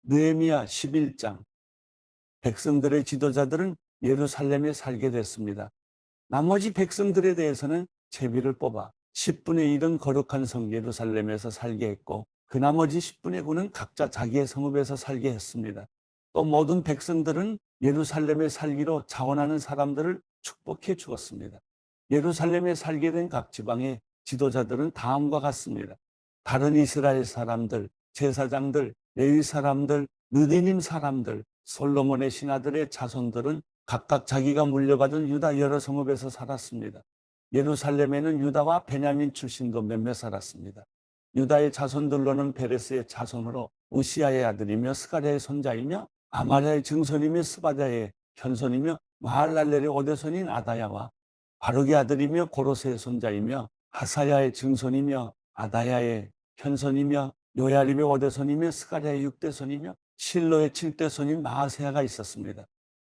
느헤미야 11장. 백성들의 지도자들은 예루살렘에 살게 됐습니다. 나머지 백성들에 대해서는 제비를 뽑아 10분의 1은 거룩한 성 예루살렘에서 살게 했고, 그 나머지 10분의 9는 각자 자기의 성읍에서 살게 했습니다. 또 모든 백성들은 예루살렘에 살기로 자원하는 사람들을 축복해 주었습니다. 예루살렘에 살게 된 각 지방의 지도자들은 다음과 같습니다. 다른 이스라엘 사람들, 제사장들, 레위 사람들, 느디님 사람들, 솔로몬의 신하들의 자손들은 각각 자기가 물려받은 유다 여러 성읍에서 살았습니다. 예루살렘에는 유다와 베냐민 출신도 몇몇 살았습니다. 유다의 자손들로는 베레스의 자손으로 우시아의 아들이며 스가랴의 손자이며 아마랴의 증손이며 스바랴의 현손이며 마할랄렐의 오대손인 아다야와 바룩의 아들이며 고로스의 손자이며 하사야의 증손이며 아다야의 현손이며 요야림의 오대손이며 스가랴의 육대손이며 실로의 칠대손인 마아세야가 있었습니다.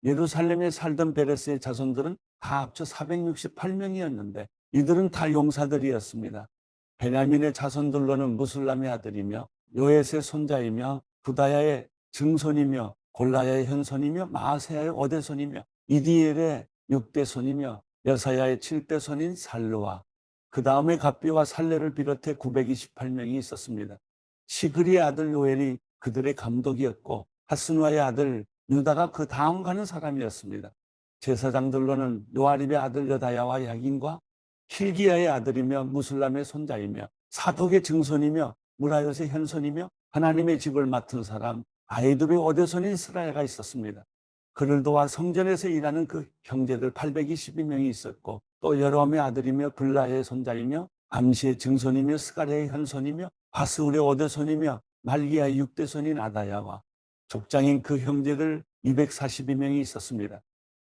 예루살렘에 살던 베레스의 자손들은 다 합쳐 468명이었는데 이들은 다 용사들이었습니다. 베냐민의 자손들로는 무술람의 아들이며 요엣의 손자이며 부다야의 증손이며 골라야의 현손이며 마아세야의 오대손이며 이디엘의 육대손이며 여사야의 칠대손인 살루와 그 다음에 갑비와 살레를 비롯해 928명이 있었습니다. 시그리의 아들 요엘이 그들의 감독이었고 하스누아의 아들 유다가 그 다음 가는 사람이었습니다. 제사장들로는 요아립의 아들 여다야와 야긴과 힐기야의 아들이며 무술람의 손자이며 사독의 증손이며 무라요의 현손이며 하나님의 집을 맡은 사람 아이두의 오대손인 스라야가 있었습니다. 그를 도와 성전에서 일하는 그 형제들 822명이 있었고, 또 여로함의 아들이며 블라의 손자이며 암시의 증손이며 스가랴의 현손이며 바스울의 오대손이며 말기야의 육대손인 아다야와 족장인 그 형제들 242명이 있었습니다.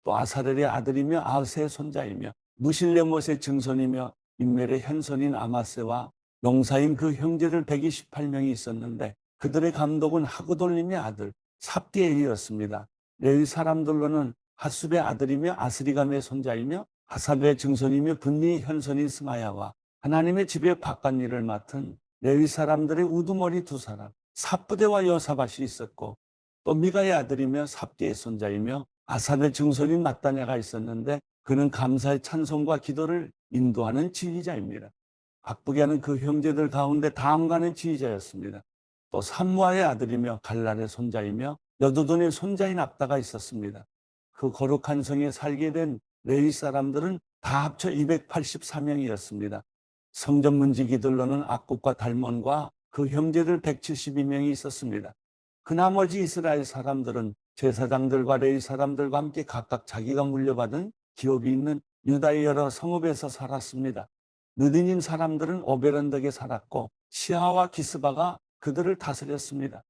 또 아사렐의 아들이며 아스의 손자이며 무실레못의 증손이며 인멜의 현손인 아마세와 용사인 그 형제들 128명이 있었는데, 그들의 감독은 하구돌림의 아들 삽디엘이었습니다. 레위 사람들로는 하숲의 아들이며 아스리감의 손자이며 하삽의 증손이며 분리의 현손인 스마야와 하나님의 집의 바깥 일을 맡은 레위 사람들의 우두머리 두 사람 삽부대와 여사밭이 있었고, 또 미가의 아들이며 삽디의 손자이며 아삽의 증손인 마따냐가 있었는데, 그는 감사의 찬송과 기도를 인도하는 지휘자입니다. 바쁘게 하는 그 형제들 가운데 다음가는 지휘자였습니다. 또 삼무아의 아들이며 갈랄의 손자이며 여두둔의 손자인 압다가 있었습니다. 그 거룩한 성에 살게 된 레위 사람들은 다 합쳐 284명이었습니다. 성전 문지기들로는 악국과 달몬과 그 형제들 172명이 있었습니다. 그 나머지 이스라엘 사람들은 제사장들과 레위 사람들과 함께 각각 자기가 물려받은 기업이 있는 유다의 여러 성읍에서 살았습니다. 느디님 사람들은 오베론덕에 살았고 시아와 기스바가 그들을 다스렸습니다.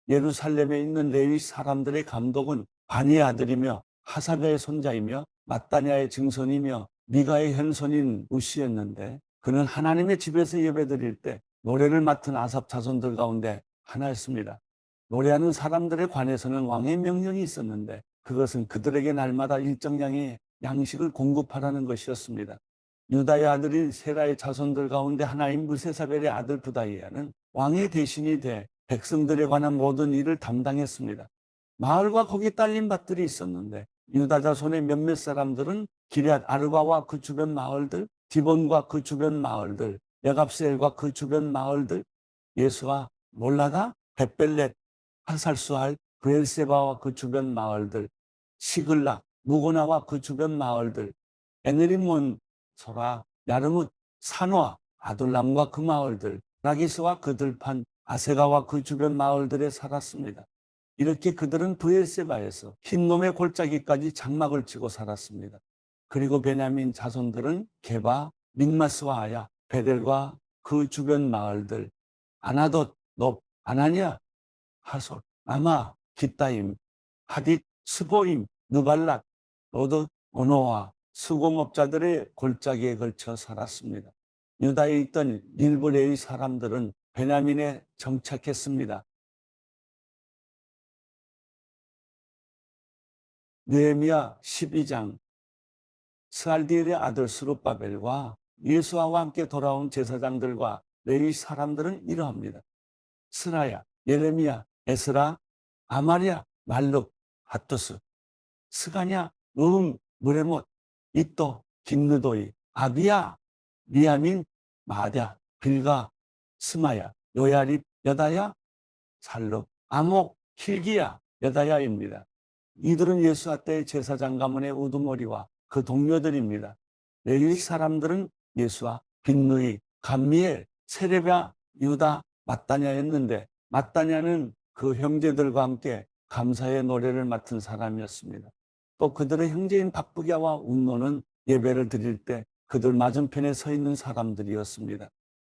예루살렘에 있는 레위 사람들의 감독은 바니의 아들이며 하사랴의 손자이며 마따냐의 증손이며 미가의 현손인 우시였는데, 그는 하나님의 집에서 예배드릴 때 노래를 맡은 아삽 자손들 가운데 하나였습니다. 노래하는 사람들에 관해서는 왕의 명령이 있었는데, 그것은 그들에게 날마다 일정량의 양식을 공급하라는 것이었습니다. 유다의 아들인 세라의 자손들 가운데 하나인 무세사벨의 아들 부다이아는 왕의 대신이 돼 백성들에 관한 모든 일을 담당했습니다. 마을과 거기 딸린 밭들이 있었는데, 유다 자손의 몇몇 사람들은 기럇 아르바와 그 주변 마을들, 디본과 그 주변 마을들, 여갑스엘과 그 주변 마을들, 예수와 몰라다, 벳벨렛, 하살수알, 브엘세바와 그 주변 마을들, 시글락, 무고나와 그 주변 마을들, 에네림몬, 소라, 야르뭇, 산화, 아둘람과 그 마을들, 라기스와 그 들판, 아세가와 그 주변 마을들에 살았습니다. 이렇게 그들은 브엘세바에서 흰놈의 골짜기까지 장막을 치고 살았습니다. 그리고 베냐민 자손들은 게바, 믹마스와 아야, 베델과 그 주변 마을들, 아나돗, 놉, 아나니아, 하솔, 아마, 기타임, 하딧, 스보임, 느발랏, 로드, 오노와 수공업자들의 골짜기에 걸쳐 살았습니다. 유다에 있던 일부 레위 사람들은 베냐민에 정착했습니다. 느헤미야 12장. 스알디엘의 아들 스룹바벨과 예수아와 함께 돌아온 제사장들과 레위 사람들은 이러합니다. 스라야, 예레미야, 에스라, 아마리아, 말룩, 하토스, 스가냐, 무레못, 이또, 긴느도이, 아비야, 미야민, 마랴, 빌가, 스마야, 요야립, 여다야, 살룩, 아목, 힐기야, 여다야입니다. 이들은 예수와 때의 제사장 가문의 우두머리와 그 동료들입니다. 레위 사람들은 예수와 빈누이, 감미엘, 세레베아, 유다, 마따냐였는데 마따냐는 그 형제들과 함께 감사의 노래를 맡은 사람이었습니다. 또 그들의 형제인 박부기와 운노는 예배를 드릴 때 그들 맞은편에 서 있는 사람들이었습니다.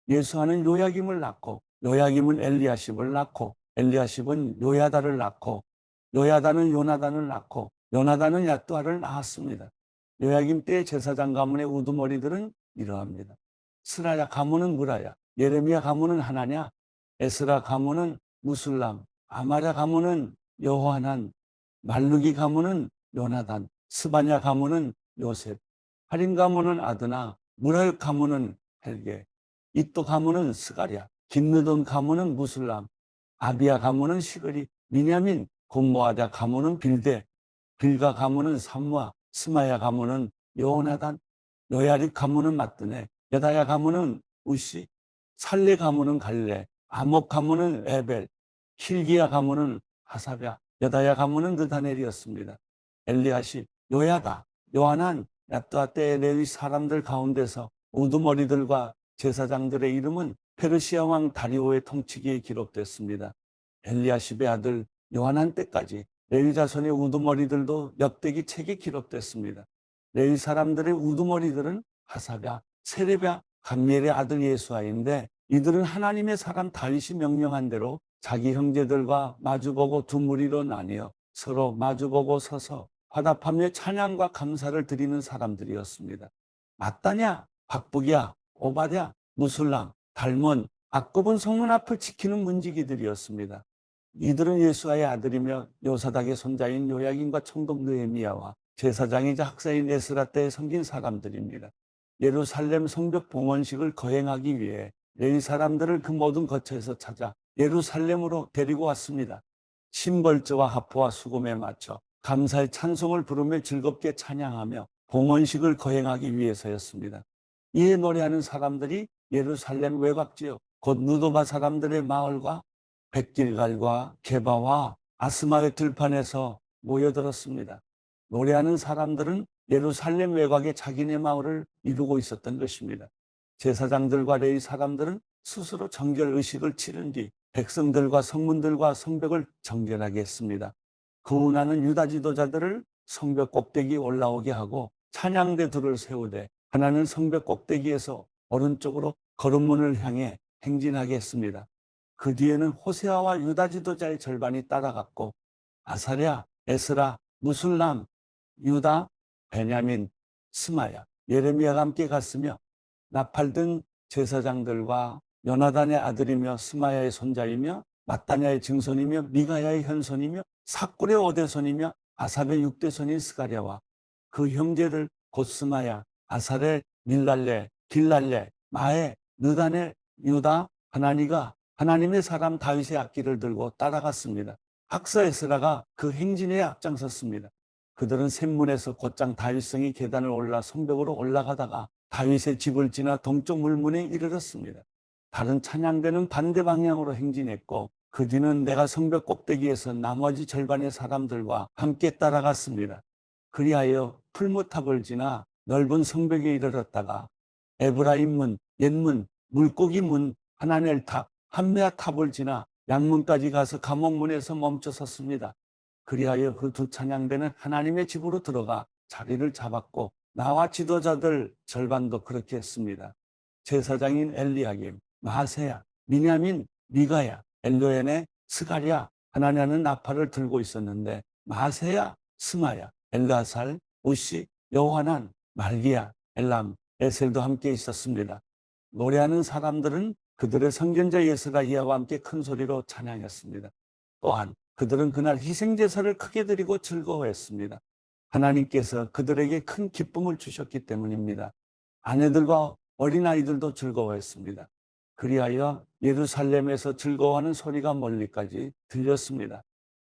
예수와는 요야김을 낳고 요야김은 엘리야십을 낳고 엘리야십은 요야다를 낳고 요야다는 요나단을 낳고 요나단은 야뚜아를 낳았습니다. 요야김 때의 제사장 가문의 우두머리들은 이러합니다. 스라야 가문은 무라야, 예레미야 가문은 하나냐, 에스라 가문은 무술람, 아마랴 가문은 여호하난, 말루기 가문은 요나단, 스바냐 가문은 요셉, 할인 가문은 아드나, 무랄 가문은 헬게, 이또 가문은 스가랴, 긴느돈 가문은 무술람, 아비야 가문은 시그리, 미냐민, 곰모아랴 가문은 빌데, 빌가 가문은 삼무아, 스마야 가문은 요나단, 요야립 가문은 마뜨네, 여다야 가문은 우시, 살레 가문은 갈레, 아목 가문은 에벨, 힐기야 가문은 하사랴, 여다야 가문은 느다넬이었습니다. 엘리야십, 요야다, 요하난, 야뚜아 때의 레위 사람들 가운데서 우두머리들과 제사장들의 이름은 페르시아 왕 다리오의 통치기에 기록됐습니다. 엘리야십의 아들 요하난 때까지 레위 자손의 우두머리들도 역대기 책에 기록됐습니다. 레위 사람들의 우두머리들은 하사랴, 세레랴, 감미엘의 아들 예수아인데 이들은 하나님의 사람 다윗이 명령한 대로 자기 형제들과 마주보고 두 무리로 나뉘어 서로 마주보고 서서 화답하며 찬양과 감사를 드리는 사람들이었습니다. 마따냐, 박북이야, 오바댜, 무술람, 달몬, 악곱은 성문 앞을 지키는 문지기들이었습니다. 이들은 예수아의 아들이며 요사닥의 손자인 요야긴과 총독 느헤미야와 제사장이자 학사인 에스라 때에 섬긴 사람들입니다. 예루살렘 성벽 봉헌식을 거행하기 위해 레위 사람들을 그 모든 거처에서 찾아 예루살렘으로 데리고 왔습니다. 심벌주와 하포와 수금에 맞춰 감사의 찬송을 부르며 즐겁게 찬양하며 봉헌식을 거행하기 위해서였습니다. 이에 노래하는 사람들이 예루살렘 외곽지역 곧 누도바 사람들의 마을과 백길갈과 게바와 아스마의 들판에서 모여들었습니다. 노래하는 사람들은 예루살렘 외곽에 자기네 마을을 이루고 있었던 것입니다. 제사장들과 레위 사람들은 스스로 정결 의식을 치른 뒤 백성들과 성문들과 성벽을 정결하게 했습니다. 그 후 나는 유다 지도자들을 성벽 꼭대기에 올라오게 하고 찬양대 둘을 세우되 하나는 성벽 꼭대기에서 오른쪽으로 거름문을 향해 행진하게 했습니다. 그 뒤에는 호세아와 유다 지도자의 절반이 따라갔고 아사랴, 에스라, 무술람, 유다, 베냐민, 스마야, 예레미야가 함께 갔으며 나팔 든 제사장들과 요나단의 아들이며 스마야의 손자이며 마따냐의 증손이며 미가야의 현손이며 삭굴의 오대손이며 아삽의 육대손인 스가랴와 그 형제들 곧 스마야, 아사렐, 밀랄레, 길랄레, 마에, 느다넬, 유다, 하나니가 하나님의 사람 다윗의 악기를 들고 따라갔습니다. 학사 에스라가 그 행진에 앞장섰습니다. 그들은 샘문에서 곧장 다윗성이 계단을 올라 성벽으로 올라가다가 다윗의 집을 지나 동쪽 물문에 이르렀습니다. 다른 찬양대는 반대 방향으로 행진했고 그 뒤는 내가 성벽 꼭대기에서 나머지 절반의 사람들과 함께 따라갔습니다. 그리하여 풀무탑을 지나 넓은 성벽에 이르렀다가 에브라임문, 옛문, 물고기문, 하나넬탑, 한메아탑을 지나 양문까지 가서 감옥문에서 멈춰 섰습니다. 그리하여 그 두 찬양대는 하나님의 집으로 들어가 자리를 잡았고 나와 지도자들 절반도 그렇게 했습니다. 제사장인 엘리야김, 마세야, 미냐민, 미가야, 엘로엔의 스가랴, 하나냐는 나팔을 들고 있었는데 마세야, 스마야, 엘라살, 우시, 여호하난, 말기야, 엘람, 에셀도 함께 있었습니다. 노래하는 사람들은 그들의 선견자 예스라히야와 함께 큰 소리로 찬양했습니다. 또한 그들은 그날 희생제사를 크게 드리고 즐거워했습니다. 하나님께서 그들에게 큰 기쁨을 주셨기 때문입니다. 아내들과 어린아이들도 즐거워했습니다. 그리하여 예루살렘에서 즐거워하는 소리가 멀리까지 들렸습니다.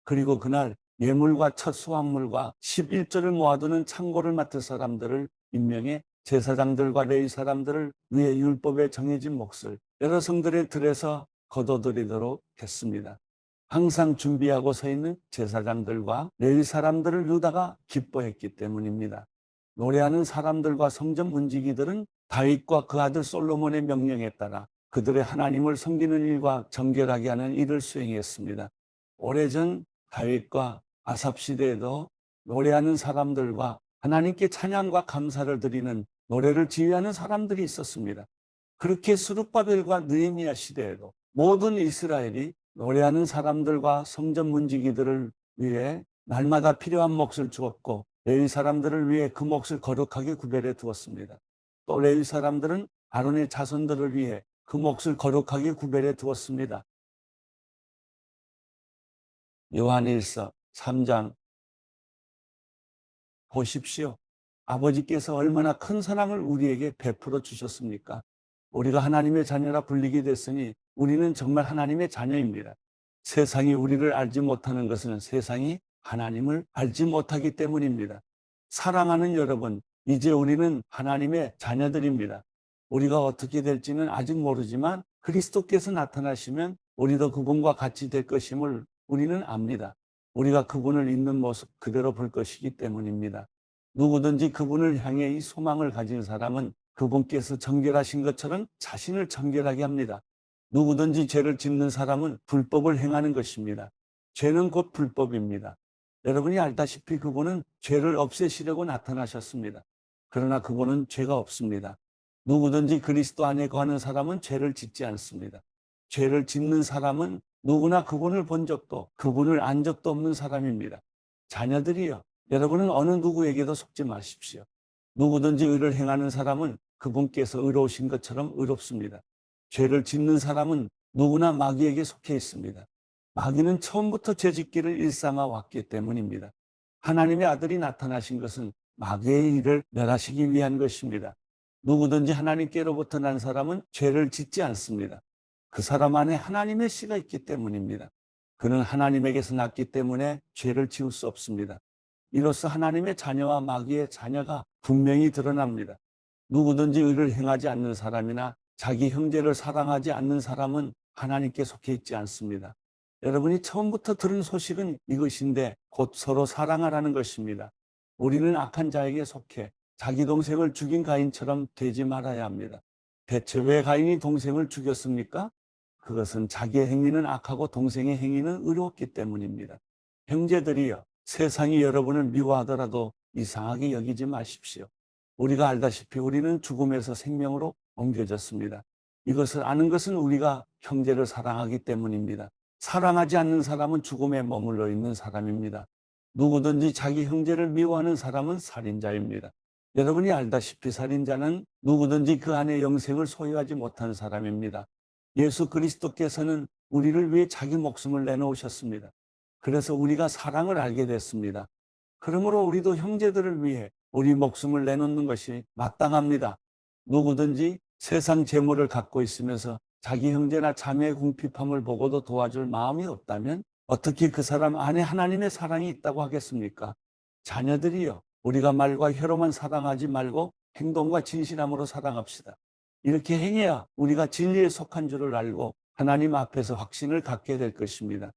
그리고 그날 예물과 첫 수확물과 11조를 모아두는 창고를 맡을 사람들을 임명해 제사장들과 레위 사람들을 위해 율법에 정해진 몫을 여러 성들의 들에서 거둬들이도록 했습니다. 항상 준비하고 서 있는 제사장들과 레위 사람들을 유다가 기뻐했기 때문입니다. 노래하는 사람들과 성전 문지기들은 다윗과 그 아들 솔로몬의 명령에 따라 그들의 하나님을 섬기는 일과 정결하게 하는 일을 수행했습니다. 오래전 다윗과 아삽 시대에도 노래하는 사람들과 하나님께 찬양과 감사를 드리는 노래를 지휘하는 사람들이 있었습니다. 그렇게 스룹바벨과 느헤미야 시대에도 모든 이스라엘이 노래하는 사람들과 성전 문지기들을 위해 날마다 필요한 몫을 주었고 레위 사람들을 위해 그 몫을 거룩하게 구별해 두었습니다. 또 레위 사람들은 아론의 자손들을 위해 그 몫을 거룩하게 구별해 두었습니다. 요한일서 3장 보십시오. 아버지께서 얼마나 큰 사랑을 우리에게 베풀어 주셨습니까? 우리가 하나님의 자녀라 불리게 됐으니 우리는 정말 하나님의 자녀입니다. 세상이 우리를 알지 못하는 것은 세상이 하나님을 알지 못하기 때문입니다. 사랑하는 여러분, 이제 우리는 하나님의 자녀들입니다. 우리가 어떻게 될지는 아직 모르지만 그리스도께서 나타나시면 우리도 그분과 같이 될 것임을 우리는 압니다. 우리가 그분을 있는 모습 그대로 볼 것이기 때문입니다. 누구든지 그분을 향해 이 소망을 가진 사람은 그분께서 정결하신 것처럼 자신을 정결하게 합니다. 누구든지 죄를 짓는 사람은 불법을 행하는 것입니다. 죄는 곧 불법입니다. 여러분이 알다시피 그분은 죄를 없애시려고 나타나셨습니다. 그러나 그분은 죄가 없습니다. 누구든지 그리스도 안에 거하는 사람은 죄를 짓지 않습니다. 죄를 짓는 사람은 누구나 그분을 본 적도 그분을 안 적도 없는 사람입니다. 자녀들이여, 여러분은 어느 누구에게도 속지 마십시오. 누구든지 의를 행하는 사람은 그분께서 의로우신 것처럼 의롭습니다. 죄를 짓는 사람은 누구나 마귀에게 속해 있습니다. 마귀는 처음부터 죄짓기를 일삼아 왔기 때문입니다. 하나님의 아들이 나타나신 것은 마귀의 일을 멸하시기 위한 것입니다. 누구든지 하나님께로부터 난 사람은 죄를 짓지 않습니다. 그 사람 안에 하나님의 씨가 있기 때문입니다. 그는 하나님에게서 났기 때문에 죄를 지을 수 없습니다. 이로써 하나님의 자녀와 마귀의 자녀가 분명히 드러납니다. 누구든지 의를 행하지 않는 사람이나 자기 형제를 사랑하지 않는 사람은 하나님께 속해 있지 않습니다. 여러분이 처음부터 들은 소식은 이것인데 곧 서로 사랑하라는 것입니다. 우리는 악한 자에게 속해 자기 동생을 죽인 가인처럼 되지 말아야 합니다. 대체 왜 가인이 동생을 죽였습니까? 그것은 자기의 행위는 악하고 동생의 행위는 의롭기 때문입니다. 형제들이여, 세상이 여러분을 미워하더라도 이상하게 여기지 마십시오. 우리가 알다시피 우리는 죽음에서 생명으로 옮겨졌습니다. 이것을 아는 것은 우리가 형제를 사랑하기 때문입니다. 사랑하지 않는 사람은 죽음에 머물러 있는 사람입니다. 누구든지 자기 형제를 미워하는 사람은 살인자입니다. 여러분이 알다시피 살인자는 누구든지 그 안에 영생을 소유하지 못한 사람입니다. 예수 그리스도께서는 우리를 위해 자기 목숨을 내놓으셨습니다. 그래서 우리가 사랑을 알게 됐습니다. 그러므로 우리도 형제들을 위해 우리 목숨을 내놓는 것이 마땅합니다. 누구든지 세상 재물을 갖고 있으면서 자기 형제나 자매의 궁핍함을 보고도 도와줄 마음이 없다면 어떻게 그 사람 안에 하나님의 사랑이 있다고 하겠습니까? 자녀들이여, 우리가 말과 혀로만 사랑하지 말고 행동과 진실함으로 사랑합시다. 이렇게 행해야 우리가 진리에 속한 줄을 알고 하나님 앞에서 확신을 갖게 될 것입니다.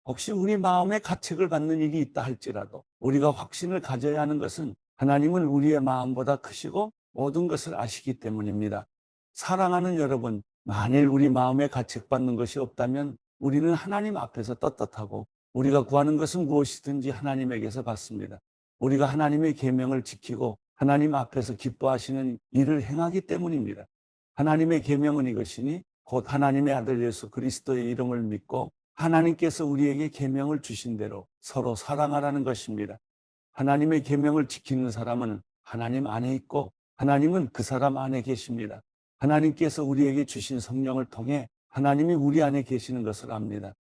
혹시 우리 마음에 가책을 받는 일이 있다 할지라도 우리가 확신을 가져야 하는 것은 하나님은 우리의 마음보다 크시고 모든 것을 아시기 때문입니다. 사랑하는 여러분, 만일 우리 마음에 가책받는 것이 없다면 우리는 하나님 앞에서 떳떳하고 우리가 구하는 것은 무엇이든지 하나님에게서 받습니다. 우리가 하나님의 계명을 지키고 하나님 앞에서 기뻐하시는 일을 행하기 때문입니다. 하나님의 계명은 이것이니 곧 하나님의 아들 예수 그리스도의 이름을 믿고 하나님께서 우리에게 계명을 주신 대로 서로 사랑하라는 것입니다. 하나님의 계명을 지키는 사람은 하나님 안에 있고 하나님은 그 사람 안에 계십니다. 하나님께서 우리에게 주신 성령을 통해 하나님이 우리 안에 계시는 것을 압니다.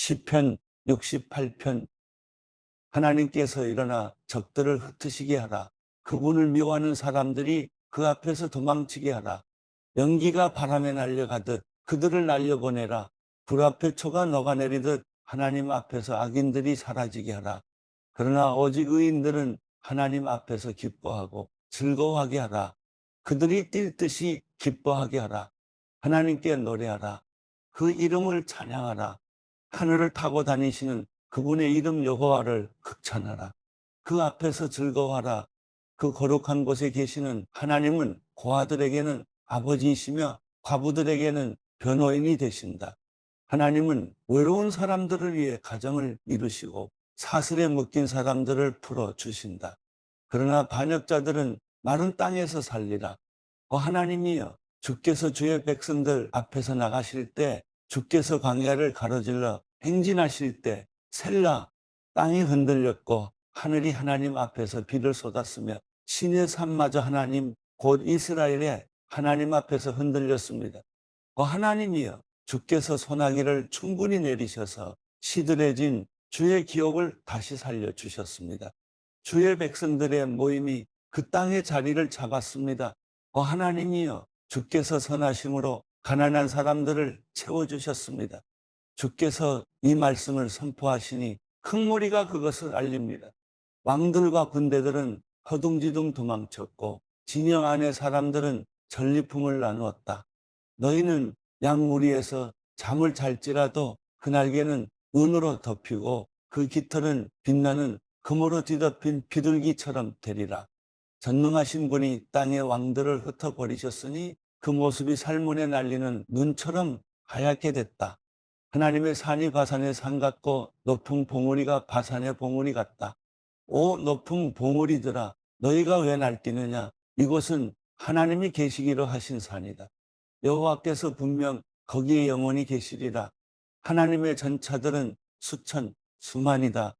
시편 68편 하나님께서 일어나 적들을 흩으시게 하라. 그분을 미워하는 사람들이 그 앞에서 도망치게 하라. 연기가 바람에 날려가듯 그들을 날려보내라. 불 앞에 초가 녹아내리듯 하나님 앞에서 악인들이 사라지게 하라. 그러나 오직 의인들은 하나님 앞에서 기뻐하고 즐거워하게 하라. 그들이 뛸 듯이 기뻐하게 하라. 하나님께 노래하라. 그 이름을 찬양하라. 하늘을 타고 다니시는 그분의 이름 여호와를 극찬하라. 그 앞에서 즐거워하라. 그 거룩한 곳에 계시는 하나님은 고아들에게는 아버지이시며 과부들에게는 변호인이 되신다. 하나님은 외로운 사람들을 위해 가정을 이루시고 사슬에 묶인 사람들을 풀어주신다. 그러나 반역자들은 마른 땅에서 살리라. 하나님이여, 주께서 주의 백성들 앞에서 나가실 때, 주께서 광야를 가로질러 행진하실 때 셀라, 땅이 흔들렸고 하늘이 하나님 앞에서 비를 쏟았으며 신의 산마저 하나님 곧 이스라엘의 하나님 앞에서 흔들렸습니다. 하나님이여, 주께서 소나기를 충분히 내리셔서 시들해진 주의 기업을 다시 살려주셨습니다. 주의 백성들의 모임이 그 땅의 자리를 잡았습니다. 하나님이여, 주께서 선하심으로 가난한 사람들을 채워주셨습니다. 주께서 이 말씀을 선포하시니 큰 무리가 그것을 알립니다. 왕들과 군대들은 허둥지둥 도망쳤고 진영 안의 사람들은 전리품을 나누었다. 너희는 양무리에서 잠을 잘지라도 그 날개는 은으로 덮이고 그 깃털은 빛나는 금으로 뒤덮인 비둘기처럼 되리라. 전능하신 분이 땅의 왕들을 흩어버리셨으니 그 모습이 살문에 날리는 눈처럼 하얗게 됐다. 하나님의 산이 바산의 산 같고 높은 봉우리가 바산의 봉우리 같다. 오 높은 봉우리들아, 너희가 왜 날뛰느냐? 이곳은 하나님이 계시기로 하신 산이다. 여호와께서 분명 거기에 영원히 계시리라. 하나님의 전차들은 수천 수만이다.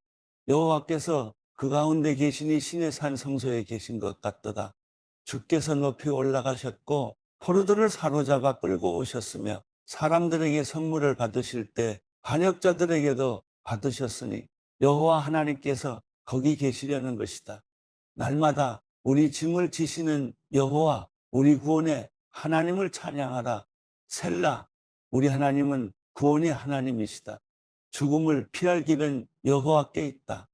여호와께서 그 가운데 계시니 신의 산 성소에 계신 것 같도다. 주께서 높이 올라가셨고 포로들을 사로잡아 끌고 오셨으며 사람들에게 선물을 받으실 때 반역자들에게도 받으셨으니 여호와 하나님께서 거기 계시려는 것이다. 날마다 우리 짐을 지시는 여호와, 우리 구원의 하나님을 찬양하라. 셀라, 우리 하나님은 구원의 하나님이시다. 죽음을 피할 길은 여호와께 있다.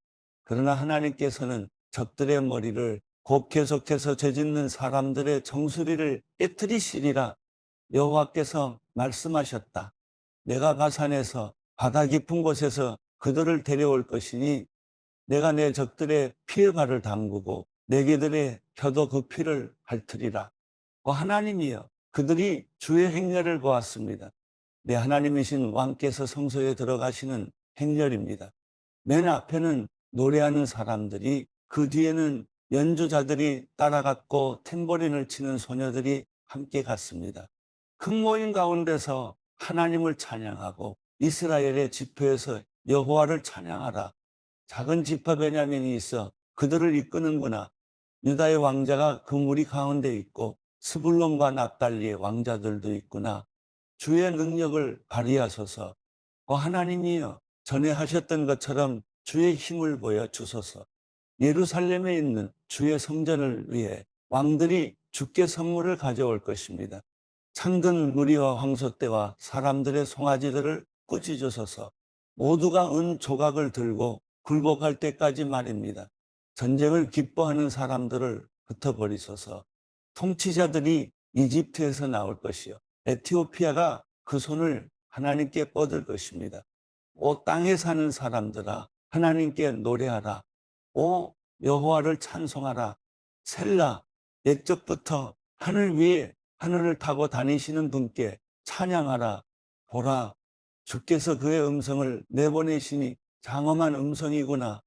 그러나 하나님께서는 적들의 머리를 곧 계속해서 죄짓는 사람들의 정수리를 깨뜨리시리라. 여호와께서 말씀하셨다. 내가 바산에서 바다 깊은 곳에서 그들을 데려올 것이니 내가 내 적들의 피의 발을 담그고 내 개들의 혀도 그 피를 핥으리라. 하나님이여, 그들이 주의 행렬을 보았습니다. 내 하나님이신 왕께서 성소에 들어가시는 행렬입니다. 맨 앞에는 노래하는 사람들이, 그 뒤에는 연주자들이 따라갔고 탬버린을 치는 소녀들이 함께 갔습니다. 큰 모임 가운데서 하나님을 찬양하고 이스라엘의 지표에서 여호와를 찬양하라. 작은 지파 베냐민이 있어 그들을 이끄는구나. 유다의 왕자가 그 무리 가운데 있고 스불론과 납달리의 왕자들도 있구나. 주의 능력을 발휘하소서. 하나님이여, 전에 하셨던 것처럼 주의 힘을 보여주소서. 예루살렘에 있는 주의 성전을 위해 왕들이 주께 선물을 가져올 것입니다. 창든 무리와 황소떼와 사람들의 송아지들을 꾸짖으소서. 모두가 은 조각을 들고 굴복할 때까지 말입니다. 전쟁을 기뻐하는 사람들을 흩어버리소서. 통치자들이 이집트에서 나올 것이요 에티오피아가 그 손을 하나님께 뻗을 것입니다. 오 땅에 사는 사람들아, 하나님께 노래하라. 오 여호와를 찬송하라. 셀라, 옛적부터 하늘 위에 하늘을 타고 다니시는 분께 찬양하라. 보라, 주께서 그의 음성을 내보내시니 장엄한 음성이구나.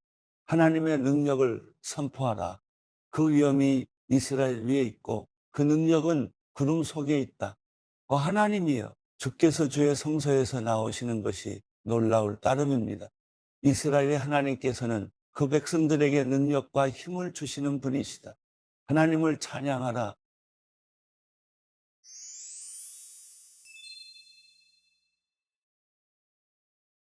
하나님의 능력을 선포하라. 그 위엄이 이스라엘 위에 있고 그 능력은 구름 속에 있다. 하나님이여, 주께서 주의 성소에서 나오시는 것이 놀라울 따름입니다. 이스라엘의 하나님께서는 그 백성들에게 능력과 힘을 주시는 분이시다. 하나님을 찬양하라.